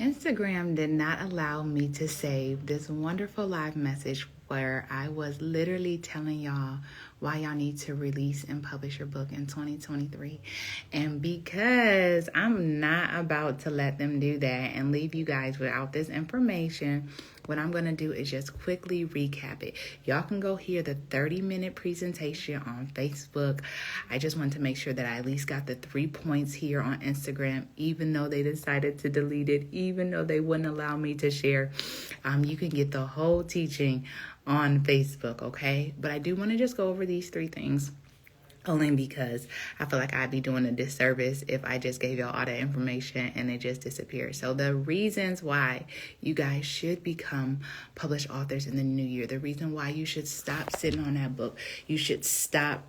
Instagram did not allow me to save this wonderful live message where I was literally telling y'all why y'all need to release and publish your book in 2023. And because I'm not about to let them do that and leave you guys without this information, what I'm going to do is just quickly recap it. Y'all can go hear the 30-minute presentation on Facebook. I just want to make sure that I at least got the 3 points here on Instagram, even though they decided to delete it, even though they wouldn't allow me to share. You can get the whole teaching on Facebook, okay? But I do want to just go over these 3 things. Only because I feel like I'd be doing a disservice if I just gave y'all all the information and it just disappeared. So the reasons why you guys should become published authors in the new year, the reason why you should stop sitting on that book, you should stop,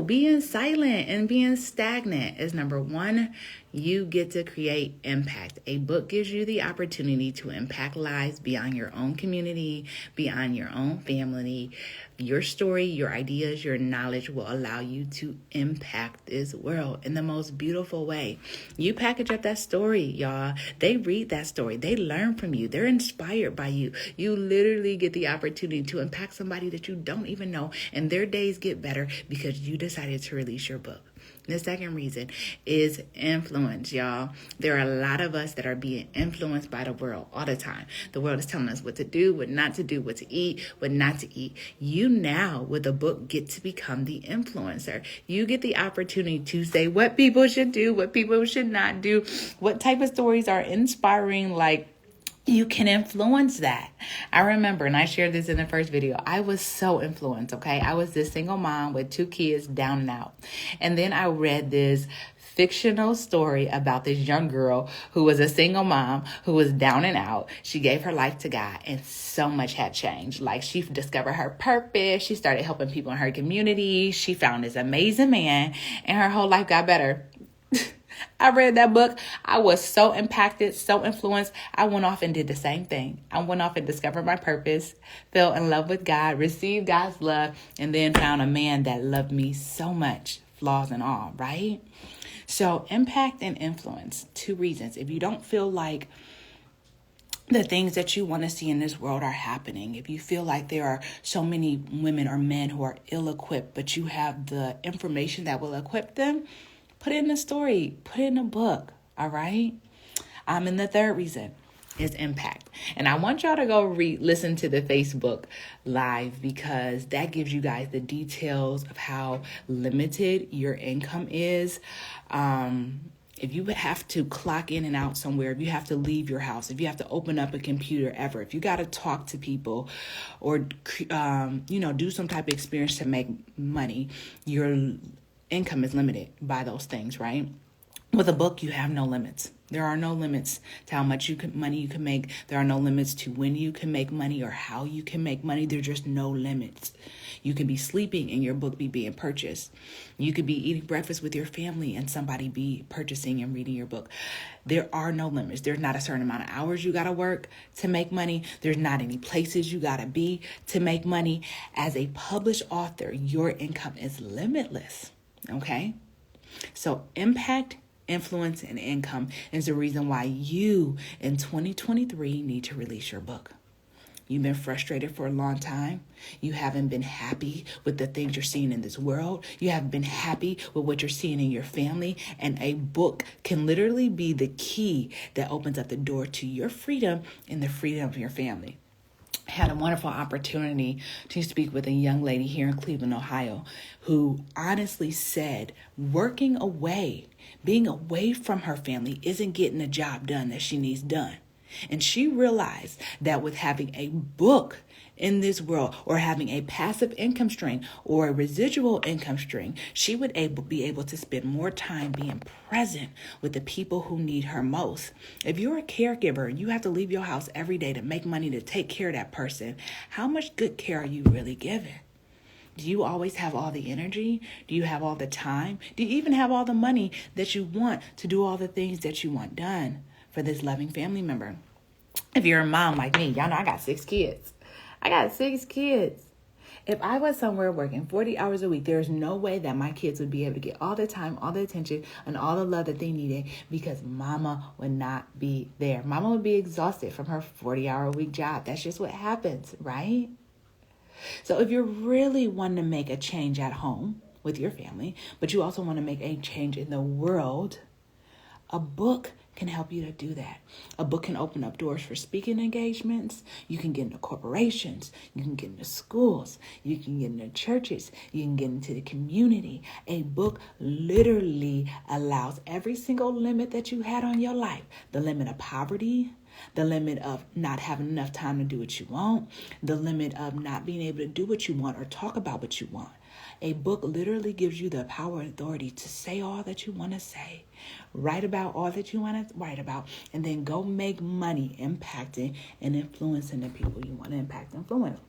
being silent and being stagnant is number 1, you get to create impact. A book gives you the opportunity to impact lives beyond your own community, beyond your own family. Your story, your ideas, your knowledge will allow you to impact this world in the most beautiful way. You package up that story, y'all. They read that story. They learn from you. They're inspired by you. You literally get the opportunity to impact somebody that you don't even know, and their days get better because you decided to release your book. The second reason is influence, y'all. There are a lot of us that are being influenced by the world all the time. The world is telling us what to do, what not to do, what to eat, what not to eat. You now, with a book, get to become the influencer. You get the opportunity to say what people should do, what people should not do, what type of stories are inspiring, you can influence that. I remember, and I shared this in the first video, I was so influenced, okay? I was this single mom with 2 kids down and out. And then I read this fictional story about this young girl who was a single mom who was down and out. She gave her life to God and so much had changed. She discovered her purpose. She started helping people in her community. She found this amazing man and her whole life got better. I read that book. I was so impacted, so influenced. I went off and did the same thing. I went off and discovered my purpose, fell in love with God, received God's love, and then found a man that loved me so much, flaws and all, right? So impact and influence, 2 reasons. If you don't feel like the things that you want to see in this world are happening, if you feel like there are so many women or men who are ill-equipped, but you have the information that will equip them, put it in a story, put it in a book, all right? And the third reason is impact. And I want y'all to go listen to the Facebook Live because that gives you guys the details of how limited your income is. If you have to clock in and out somewhere, if you have to leave your house, if you have to open up a computer ever, if you got to talk to people or, do some type of experience to make money, your income is limited by those things, right? With a book, you have no limits. There are no limits to how much money you can make. There are no limits to when you can make money or how you can make money. There's just no limits. You can be sleeping and your book be being purchased. You could be eating breakfast with your family and somebody be purchasing and reading your book. There are no limits. There's not a certain amount of hours you got to work to make money. There's not any places you got to be to make money. As a published author, your income is limitless. Okay? So impact, influence, and income is the reason why you in 2023 need to release your book. You've been frustrated for a long time. You haven't been happy with the things you're seeing in this world. You haven't been happy with what you're seeing in your family. And a book can literally be the key that opens up the door to your freedom and the freedom of your family. Had a wonderful opportunity to speak with a young lady here in Cleveland, Ohio, who honestly said being away from her family isn't getting the job done that she needs done. And she realized that with having a book in this world or having a passive income stream or a residual income stream, she would be able to spend more time being present with the people who need her most. If you're a caregiver and you have to leave your house every day to make money to take care of that person, how much good care are you really giving? Do you always have all the energy? Do you have all the time? Do you even have all the money that you want to do all the things that you want done for this loving family member? If you're a mom like me, y'all know I got 6 kids. If I was somewhere working 40 hours a week, there's no way that my kids would be able to get all the time, all the attention, and all the love that they needed because mama would not be there. Mama would be exhausted from her 40-hour-a-week job. That's just what happens, right? So if you're really wanting to make a change at home with your family, but you also want to make a change in the world, a book can help you to do that. A book can open up doors for speaking engagements. You can get into corporations. You can get into schools. You can get into churches. You can get into the community. A book literally allows every single limit that you had on your life, the limit of poverty, the limit of not having enough time to do what you want, the limit of not being able to do what you want or talk about what you want. A book literally gives you the power and authority to say all that you want to say, write about all that you want to write about, and then go make money impacting and influencing the people you want to impact and influence.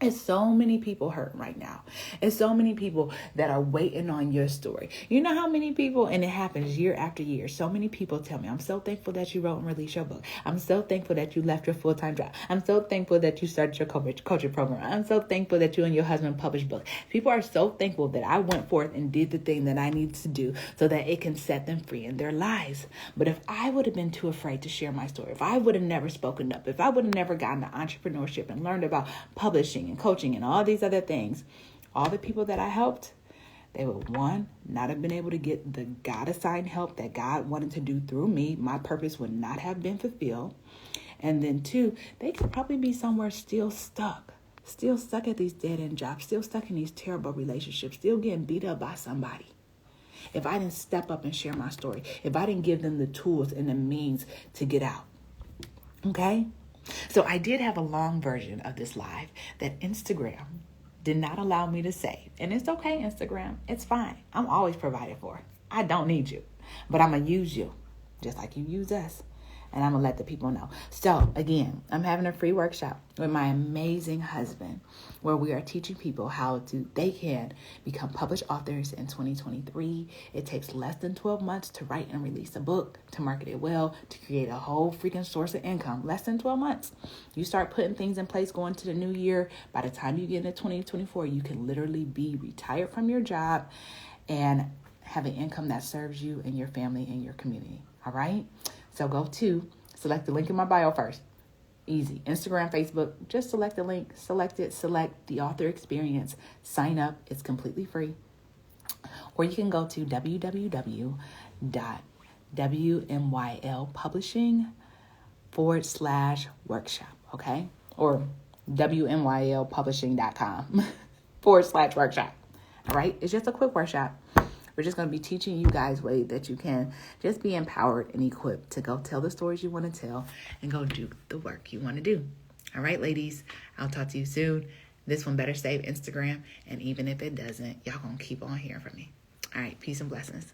It's so many people hurting right now. It's so many people that are waiting on your story. You know how many people, and it happens year after year, so many people tell me, I'm so thankful that you wrote and released your book. I'm so thankful that you left your full-time job. I'm so thankful that you started your coaching program. I'm so thankful that you and your husband published books. People are so thankful that I went forth and did the thing that I needed to do so that it can set them free in their lives. But if I would have been too afraid to share my story, if I would have never spoken up, if I would have never gotten to entrepreneurship and learned about publishing and coaching and all these other things, all the people that I helped, they would, one, not have been able to get the God-assigned help that God wanted to do through me. My purpose would not have been fulfilled. And then two, they could probably be somewhere still stuck at these dead-end jobs, still stuck in these terrible relationships, still getting beat up by somebody. If I didn't step up and share my story, if I didn't give them the tools and the means to get out. Okay? So I did have a long version of this live that Instagram did not allow me to save. And it's okay, Instagram. It's fine. I'm always provided for. I don't need you. But I'm going to use you just like you use us. And I'm going to let the people know. So, again, I'm having a free workshop with my amazing husband where we are teaching people how they can become published authors in 2023. It takes less than 12 months to write and release a book, to market it well, to create a whole freaking source of income. Less than 12 months. You start putting things in place going to the new year. By the time you get into 2024, you can literally be retired from your job and have an income that serves you and your family and your community. All right? So go to, select the link in my bio first. Easy. Instagram, Facebook, just select the link, select it, select the author experience, sign up. It's completely free. Or you can go to www.wmylpublishing.com/workshop, okay? Or wmylpublishing.com/workshop. All right? It's just a quick workshop. We're just going to be teaching you guys ways that you can just be empowered and equipped to go tell the stories you want to tell and go do the work you want to do. All right, ladies, I'll talk to you soon. This one better save Instagram. And even if it doesn't, y'all going to keep on hearing from me. All right, peace and blessings.